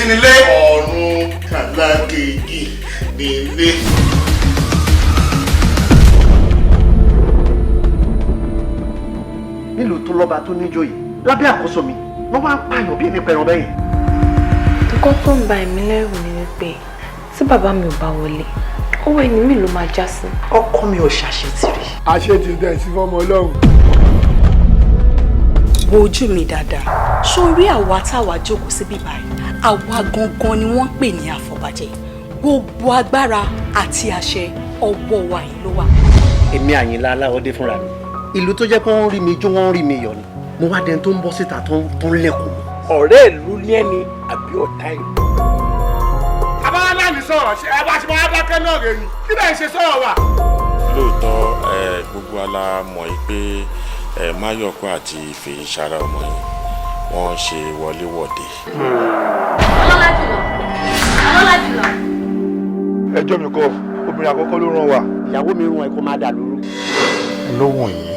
nílé. Ọ̀run kàlákejì nílé. nílùú tó lọ́ba tó níjòyè lábẹ́ àkóso mi wọ́n máa ń pààyàn bí èmi pẹ̀rọ bẹ́yìn. nǹkan tó ń ba èmi lẹ́rù ni wípé tí bàbá mi ò bá wọlé owó ẹni mi ló máa já sí. ọkọ mi ò ṣàṣetìrì. àṣetì dẹ̀ sí fọmọ ọlọ́run. wo ojú mi dáadáa sórí àwa táwa jókòó síbí báyìí àwa gangan ni wọ́n ń pè ní àfọ̀bàjẹ́ gbogbo agbára àti àṣẹ ọwọ́ wa yìí ló wà. èmi Àyìnlá Aláwọ̀dé fúnra mi ìlú tó jẹ́ pé wọ́n rí mi jó wọ́n rí mi yọ̀ ni mo wá dẹni tó ń bọ́ síta tó ń lẹ́kùn. ọ̀rẹ́ ìlú ní ẹni àbí ọ̀tá ìlú. abáwálá mi sọ̀rọ̀ ṣe ẹ bá ṣe máa dákẹ́ náà rèé yìí kí lẹ́yìn ṣe sọ̀rọ̀ wa. lóòótọ́ gbogbo ala mọ̀ pé Máyọ̀kú àti Fèyíṣarà ọmọ yìí wọ́n ṣe wọléwọ̀de. ọlọ́lá jùlọ. ẹjọ́ mi kọ́ obìnrin àkọ́kọ́ ló rán wa. ìyàwó mi rún ẹ kó má dà lóru. lóhùn yìí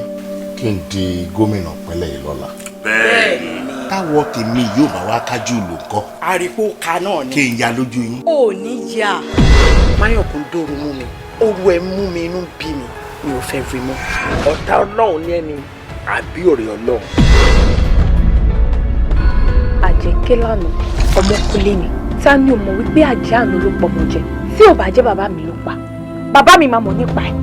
kí n di gómìnà pẹ́lẹ́ yìí lọ́la. bẹ́ẹ̀ni. táwọ̀ tèmi yóò bá wá kájú ìlú ńkọ́. àríkó ka náà ni. kí n ya lójú yín. ò ní yá. Máyọ̀kú dòrò mú mi oru ẹ mú mi inú bí mi ò fẹ́ rí mọ́. ọ̀tá ọlọ́run ní ẹni àbí ọ̀rẹ́ ọlọ́run. àjẹké lánàá ọmọ kúlé ni ta ni ò mọ̀ wípé àjẹ́ àná ló pọ̀ mọ́ jẹ tí ò bá jẹ́ bàbá mi ló pa bàbá mi máa mọ̀ nípa ẹ̀.